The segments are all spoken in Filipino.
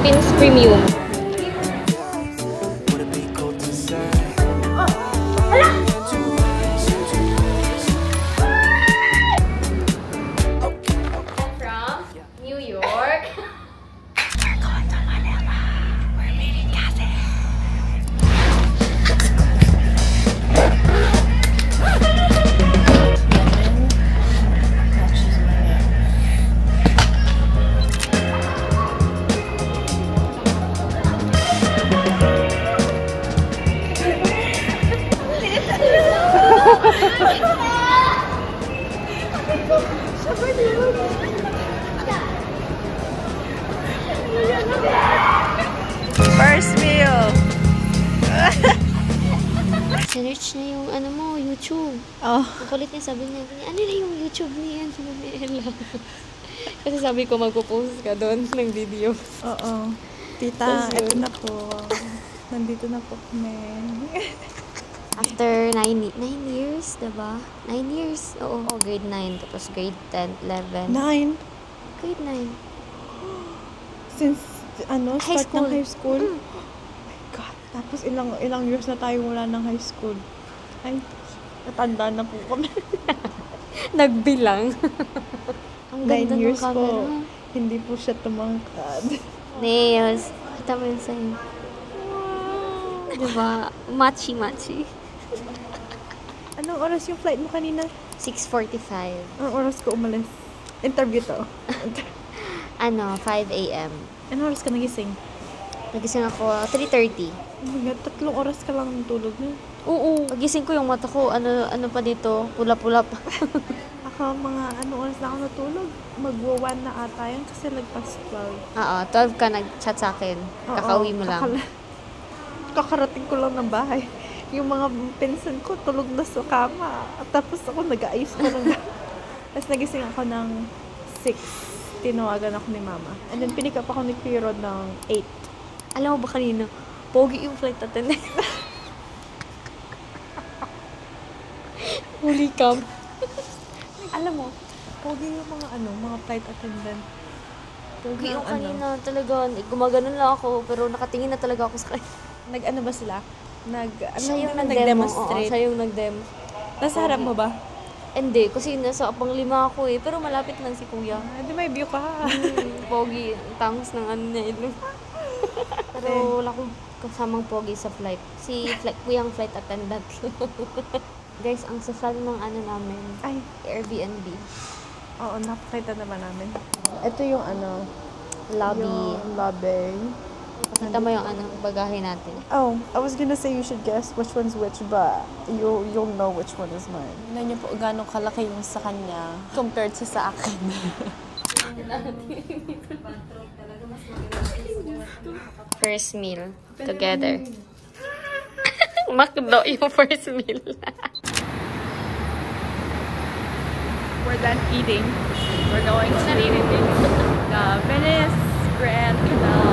Philippines Premium. First meal! Sinerch na yung ano mo, YouTube. Oh. Ang kulit niya, sabi niya, ano na yung YouTube niya yan? Kasi sabi ko magpo-post ka doon ng video. Oo. Tita, eto na po. Nandito na po kami. After 9 years, diba? 9 years? Oo, grade 9. Tapos grade 10, 11. 9? Grade 9. Since, High start ng school. high school? Oh my God. Tapos ilang years na tayo wala ng high school. Ay, natanda na po kami. Nagbilang. Ang 9 ganda ng years camera. po. Hindi po siya tumangkad. Nails. Kita mo yun sa'yo. Diba? Machi-machi. Anong oras yung flight mo kanina? 6:45. Anong oras ko umalis? Interview to. 5 a.m. Anong oras ka nagising? Nagising ako 3:30. Oh my God, 3 oras ka lang tulog na. Oo. Pagising ko yung mata ko, ano pa dito, pula-pula pa. Ako, anong oras na ako natulog? Magwa-1 na ata yun kasi lagpas 12. Oo, 12 ka nag-chat sa akin. Kakauwi mo lang. Kakarating ko lang ng bahay. Yung mga pinsan ko, tulog na sa kama. At tapos ako, nag-aayos ko lang. Tapos nagising ako ng 6. Tinawagan ako ni mama. And then, pinikap ako ni Piro ng 8. Alam mo ba kanina, pogi yung flight attendant. Holy cow. Alam mo, pogi yung mga flight attendant. Pogi yung kanina talaga. Gumaganon lang ako, pero nakatingin na talaga ako sa kanya. Nag-ano ba sila? Siya yung nag-demonstrate? Oo, siya yung nag-demo. Nasa harap mo ba? Hindi, kasi nasa pang-5 ako eh. Pero malapit lang si kuya. Hindi may view ka. Pogi. Tangos ng ano niya ilong. Pero wala akong kasamang pogi sa flight. Kuyang flight attendant. Guys, ang sasal ng namin. Ay. Airbnb. Oo, nakakita naman namin. Ito yung Lobby. yung lobby. Kita mo yung bagahe natin. Oh, I was gonna say you should guess which one's which, but you'll know which one is mine. Tignan niyo po gano'ng kalaki yung sa kanya compared sa akin. First meal together. Makdo yung first meal. We're done eating. We're going to the Venice Grand Canal.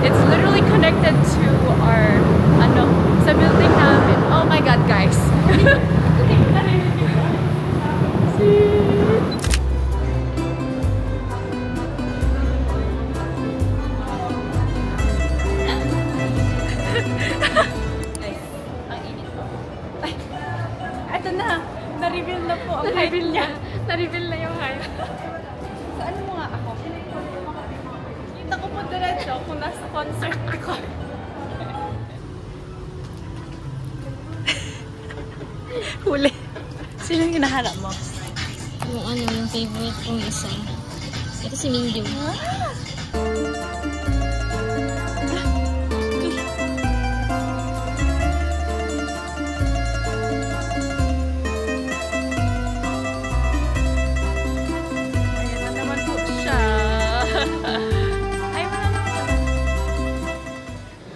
It's literally connected to our sa building namin. Oh my God, guys. Ito na. Na-reveal na po ang height niya. Na-reveal na yung height. Saan mo nga ako? Kita ko po diretso kung nasa concert ako. Huli. Sino yung hinahanap mo? Yung favorite kong isa. Ito si Mingyu.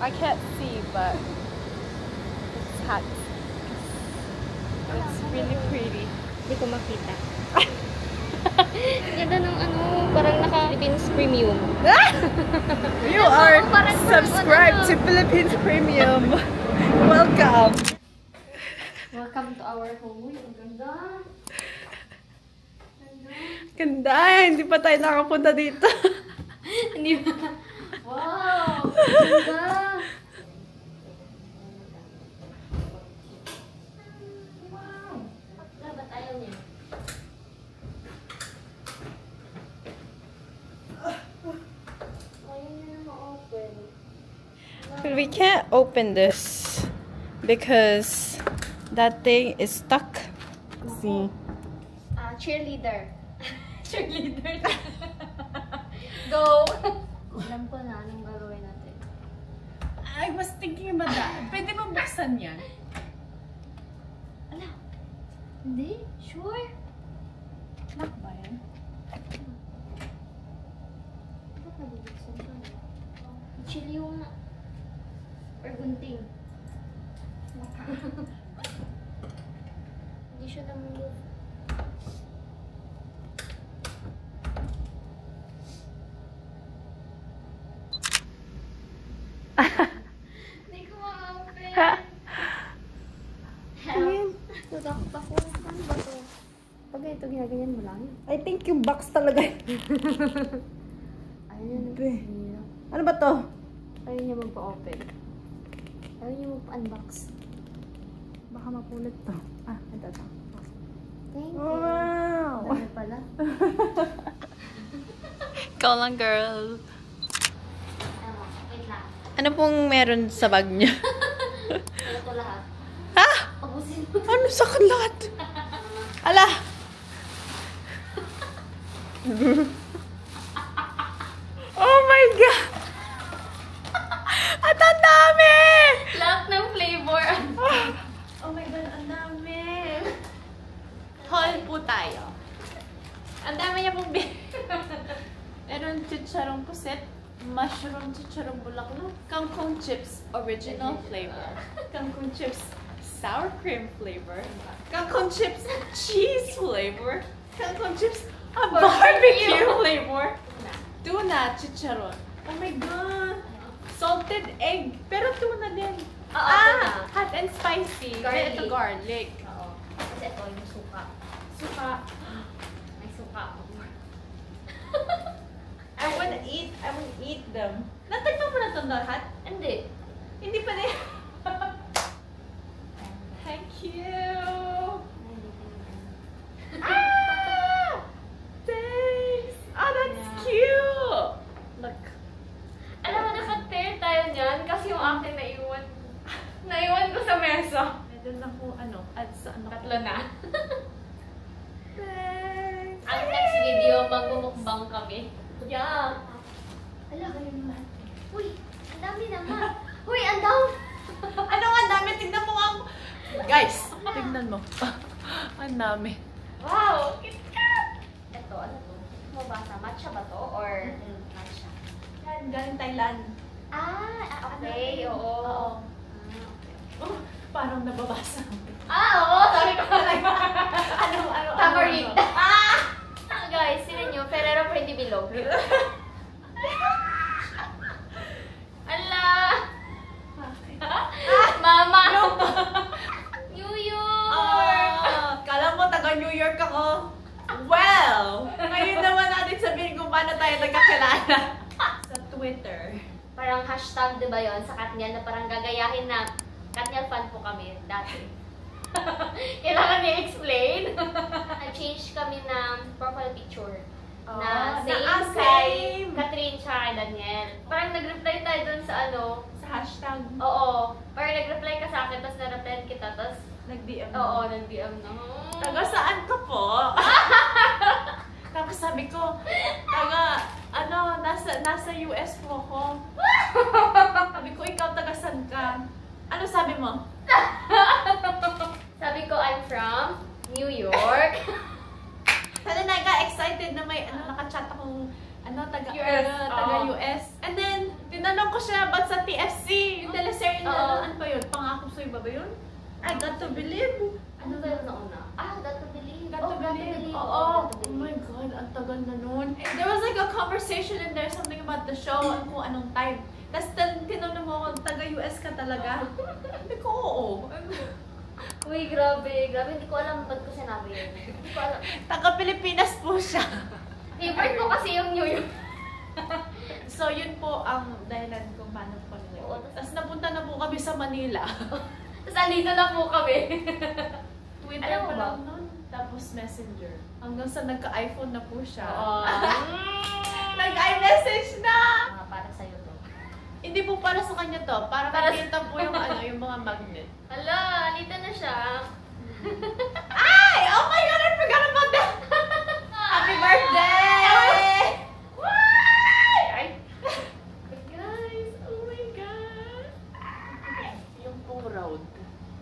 I can't see, but it's hot. It's really pretty. Hindi ko makita. Ganda ng parang naka-Philippines Premium. You are subscribed to Philippines Premium. Welcome. Welcome to our home. Ang ganda. Ganda. Hindi pa tayo nakapunta dito. Hindi ba? Wow! Ganda! Wow! Ba't ayaw niya? Ayaw niya na ma-open. But we can't open this because that thing is stuck. See? Cheerleader. Cheerleader. Go! Alam ko na anong gagawin natin. I was thinking about that. Pwede mo buksan yan? Ala! Hindi? Sure? Lock ba yan? Ba't nabubuksan ka? Chill yung... or gunting. Hindi siya namumove. Hindi ko ma-open. Help. Tatakot ako. Ano ba to? Pag ito ginaganyan mo lang. I think yung box talaga. Ayun. Be. Ano ba to? Ayaw niya magpa-open. Ayaw niya magpa-unbox. Baka mapulot to. Ito to. Thank you. Wow! Dami pala. Ikaw lang, girl. Wait lang. Ano pong meron sa bag niya? Ano to lahat? Ha? Pabusin mo. Ano sa kalat? Ala! Oh my God! At ang dami! Lahat ng flavor. Oh my God, ang dami! Haul po tayo. Ang dami niya pong meron chicharong puset, mushroom chicharong bulaklak, kangkong chips original flavor, kangkong chips sour cream flavor, kangkong chips cheese flavor, kangkong chips barbecue flavor, tuna chicharon. Oh my God! Salted egg, pero tuna din. tuna. Hot and spicy. Garlic. Ito garlic. Oo. Kasi ito yung suka. Suka. May suka ako. I wanna eat them. Natignan mo na ito lahat? Hindi. Hindi pa rin. Thank you. Thanks. Oh, that's cute. Look. Alam mo, naka-pair tayo niyan kasi yung akin naiwan. Naiwan ko sa mesa. Meron ako, add sa Tatlo na. Thanks. Ang next video, magmumukbang kami. Yeah. Ala, kayo naman. Uy, ang dami naman. Uy, ang dami. Ano nga dami? Tignan mo ang... Guys, tignan mo. Ang dami. Wow, KitKat! Ito, ano to? Mabasa, matcha ba to? Or matcha? Yan, galing Thailand. Okay, oo. Oh, parang nababasa. Oo, sabi ko na. Ano? Tamarind. Guys, sino nyo? Ferrero Pretty Bilog. Ala! Mama! New York! Kala mo taga New York ako? Well, ngayon naman natin sabihin kung paano tayo nagkakilala. Sa Twitter. Parang hashtag, di ba yun? Sa Katniel na parang gagayahin na Katniel fan po kami dati. Kailangan niya explain. Nag-change kami ng profile picture. Na same kay Catherine tsaka kay Daniel. Parang nag-reply tayo dun sa ano. Sa hashtag. Oo. Parang nag-reply ka sa akin, tapos na-reply kita, tapos Nag-DM. oo, nag-DM na. Taga saan ka po? Tapos sabi ko, nasa US po ako. Sabi ko, ikaw taga saan ka? Ano sabi mo? Sabi ko, I'm from New York. Kasi nag-excited na may naka-chat akong taga US. And then, tinanong ko siya, ba't sa TFC? Yung teleserye na, ano ba yun? Pangako sa'yo ba yun? I got to believe. Ano ba yung nauna? Got to believe. Got to believe. Oo. Oh my God, ang tagal na nun. There was like a conversation in there, something about the show, kung anong time. Tapos tinanong mo ako, taga-US ka talaga? Sabi ko, oo. Uy, grabe. Grabe, hindi ko alam ba't ko sinabi yun. Hindi ko alam. Taga-Pilipinas po siya. Favorite ko kasi yung New York. So, yun po ang dahilan kung paano po kami Oo, nag-meet. Tapos napunta na po kami sa Manila. Tapos andito na po kami. Twitter Alam mo pa ba? lang nun. Tapos Messenger. Hanggang sa nagka-iPhone na po siya. Nag-iMessage na! Para sa'yo to. Hindi po para sa kanya to. Para makita po yung yung mga magnet. Hala, andito na siya. Ay! Oh my God! I forgot about that! Happy birthday! Ay! Guys! Oh my God! Yung pong road.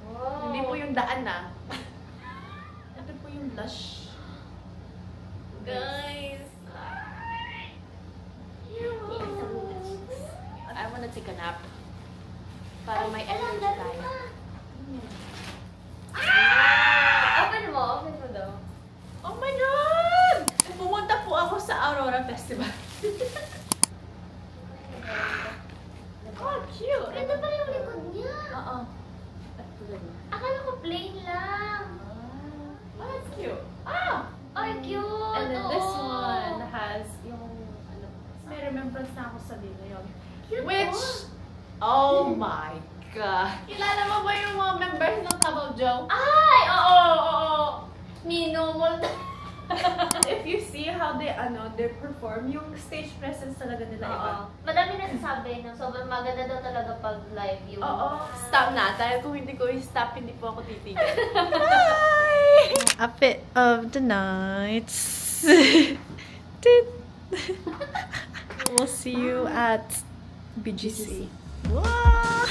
Wow. Hindi po yung daan na. Ito po yung blush. Guys. I wanna take a nap. Para may energy tayo. Open mo daw. Oh my God! Pumunta po ako sa Aurora Festival. Oh, cute! Ganda pala yung likod niya. Oo. Akala ko plain lang. Oh, that's cute. Ah! Ay, cute. And then this Oo. one has yung, ano, may remembrance na ako sa dito yun. Cute, Which, oh my God! Kilala mo ba yung mga members ng Tabao Joe? Ay, oo. Minumul. If you see how they perform, yung stage presence talaga nila iba. Oo. Madami nasasabi na sobrang maganda daw talaga pag live yung... Oo. Stop na. Dahil kung hindi ko i-stop, hindi po ako titigil. Outfit of the night. We'll see you at BGC. Wow!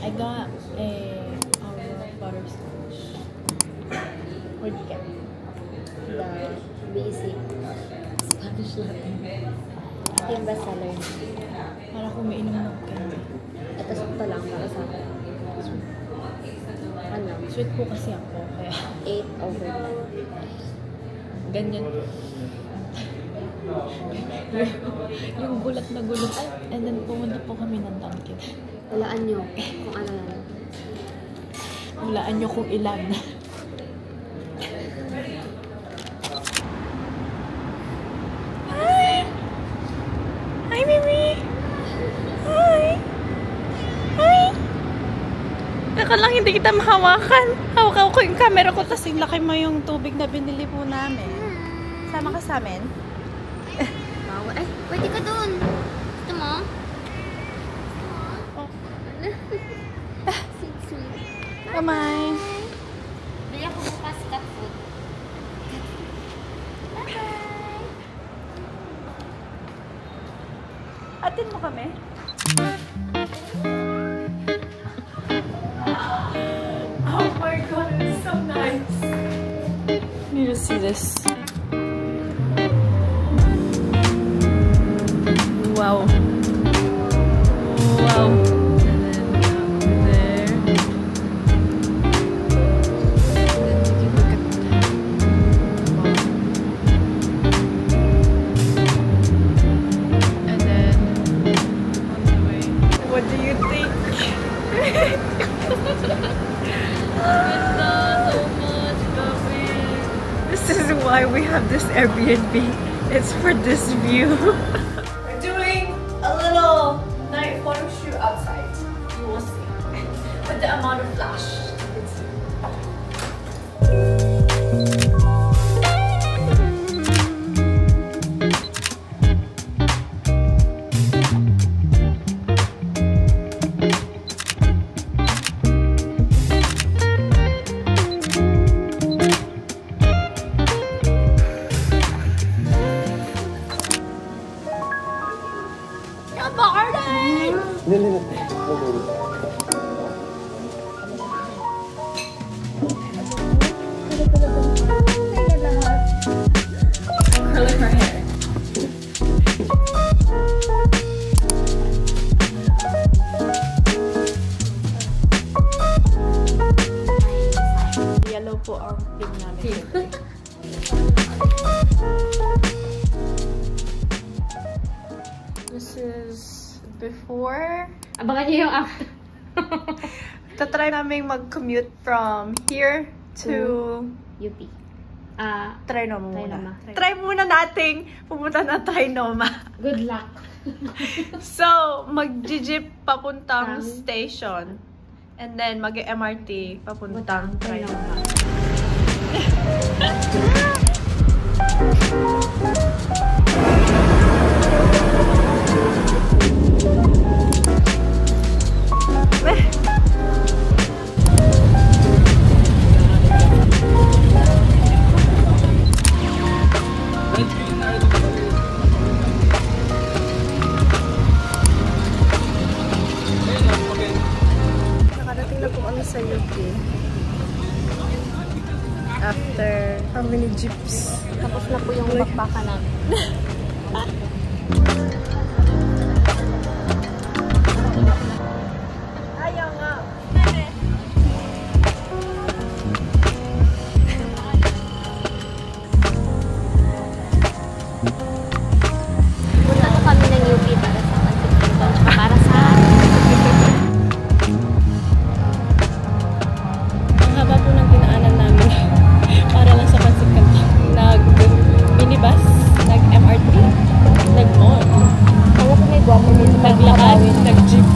I got a butterscotch. What'd you get? The basic Spanish latte. Yung bestseller. Para kung may inom ng candy. Ito sakto lang para sa akin. Ano? Sweet po kasi ako, kaya 8 over 10. ganyan. Yung gulat na gulat. And then pumunta po kami ng Dunkin. Walaan nyo kung ano yan. Hulaan nyo kung ilan. Hi! Hi, baby! Hi! Hi! Teka lang, hindi kita mahawakan. Hawak ko yung camera ko, tapos laki mo yung tubig na binili po namin. Sama ka sa amin? Bawal. Ay, pwede ka dun. Gusto mo? Oh. Sweet, sweet. Bye-bye! Bili ako bukas cat food. Bye-bye! Atin mo kami? Oh my God, it's so nice! Need to see this. Wow. Wow. And then there. Then we can look at and then on the way. What do you think? Ganda, so much, grabe. This is why we have this Airbnb. It's for this view. We're doing a little night photo shoot outside. You will see. With the amount of flash. Curling her hair. Yellow po ang theme namin. This is before. Abangan niyo yung after. Tatry namin mag-commute from here to UP. Trinoma muna. Trinoma. Try muna nating pumunta ng Trinoma. Good luck. So, mag-jeep papuntang station. And then, mag-MRT papuntang Trinoma. Nakarating na po kami sa UP. After how many jeeps? Tapos na po yung bakbakan namin. Ayaw nga. Punta na kami ng UP para sa Pansipinto. Para sa... Ang haba po ng dinaanan namin para lang sa Pansipinto. Nag-minibus, nag-MRT, nag-mall, Kaya po may gwapo dito. naglakad, nag-jeep.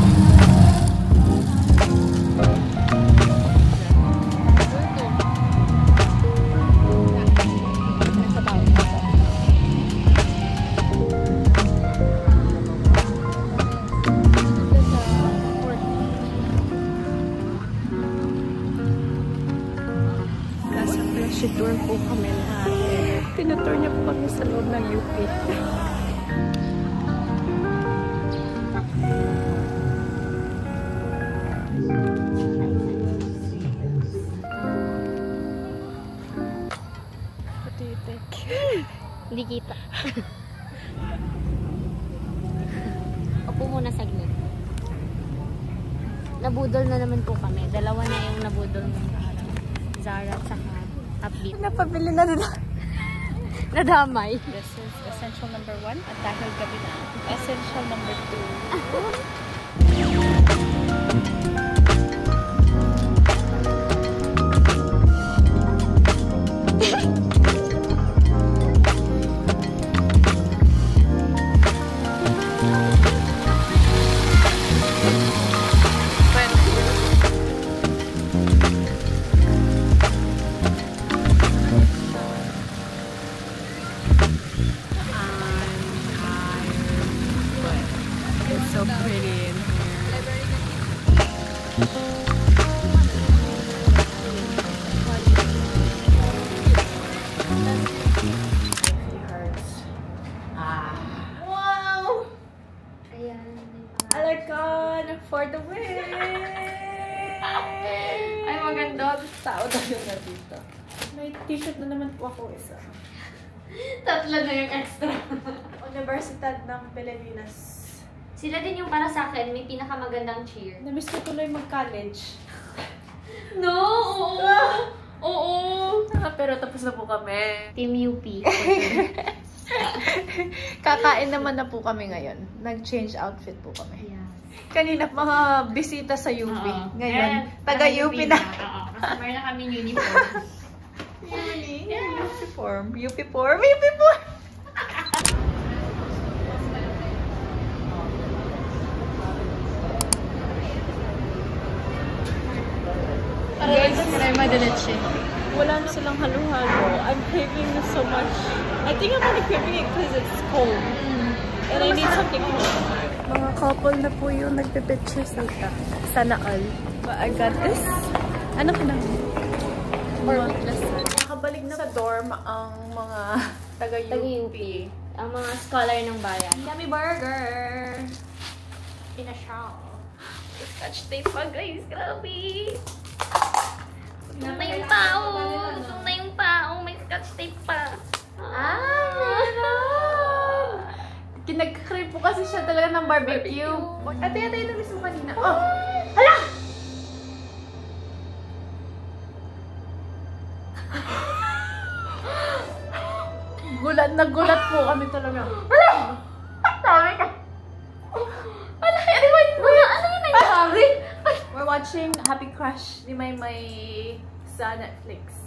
Nasa flashy tour po kami lahat. Tinutour niya po kami sa loob ng UP. What do you think? Hindi kita. Opo muna saglit. Nabudol na naman po kami. Dalawa na yung nabudol ng Zara at saka Upbeat. Napabili na nila. Nadamay. This is essential number 1 at dahil gabi na. Essential number 2. It's so pretty in here. Wow! Ayan. Alakan for the win! Ay, maganda. Tao tayo na dito. May t-shirt na naman po ako isa. Tatlo na yung extra. Universidad ng Pilipinas. Sila din yung para sa akin, may pinakamagandang cheer. Namiss ko tuloy mag-college. No! Oo! Oo! Pero tapos na po kami. Team UP. Kakain naman na po kami ngayon. Nag-change outfit po kami. Yeah. Kanina, mga bisita sa UP. Oo. Ngayon, Ayan, taga-UP na. Oo. Customer na kami uniform. Uniform. Uniform. Uniform. Guys, crema de leche. Wala na silang halo-halo. I'm craving this so much. I think I'm only craving it because it's cold. And I need something cold. Mga couple na po yung nagpe-pictures nita. Sana all. But I got this. Ano ka na? Or nakabalik na sa dorm ang mga taga-UP. Ang mga scholar ng bayan. Yummy burger! Pinasyaw. Scotch tape pa guys. Grabe! Gutom na yung pao. Gutom na yung pao. May scotch tape pa. Kinag-crave po kasi siya talaga ng barbecue. Ate, ito mismo kanina. Oh! Hala! Gulat na gulat po kami talaga. Hala! Sabi ka. Hala! Anyway, ano yun nangyari? We're watching Happy Crush ni Maymay sa Netflix.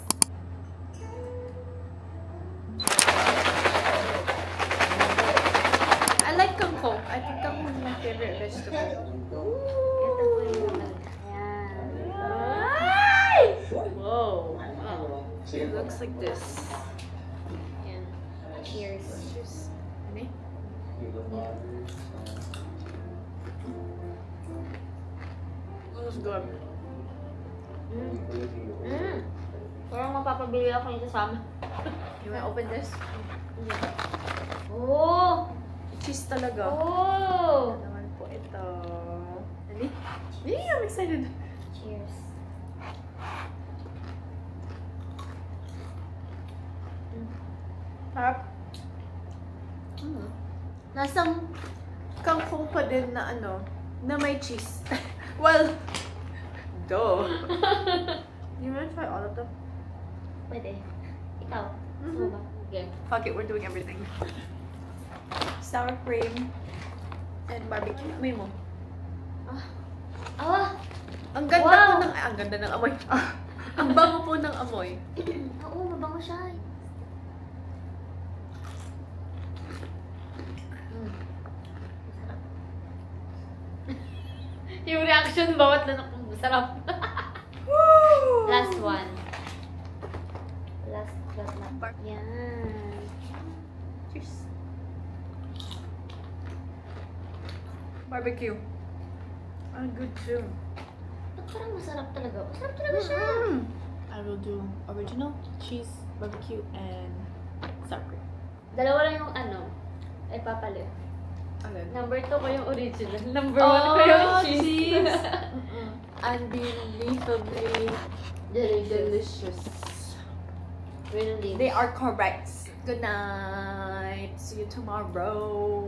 I like kangkong. I think kangkong is my favorite vegetable. Ito po yung naman. Ayan. Ay! Whoa. It looks like this. Ayan. Cheers. Ano eh? It was good. Parang mapapabili ako nito sa amin. You wanna open this? Oh! Cheese talaga. Oh! Ano naman po ito? Dali? I'm excited. Cheers. Harap. Nasang kangkong pa din na ano, na may cheese. Well, duh. You wanna try all of them? Pwede. Ikaw. Gusto mo ba? Okay. Fuck it, we're doing everything. Sour cream and barbecue. May mo. Ah! Ang ganda Wow! po ng... ang ganda ng amoy. Ang bango po ng amoy. Oo, mabango siya. Yung reaction bawat na masarap. Last one. Last na. Yan. Cheers. Barbecue. Ang good too. Parang masarap talaga. Masarap talaga siya. I will do original, cheese, barbecue, and sour cream. Dalawa lang yung ano. Ay, papalit. Alin? Number 2 ko yung original. Number 1 ko yung cheese. Unbelievably delicious. Really? They are correct. Good night. See you tomorrow.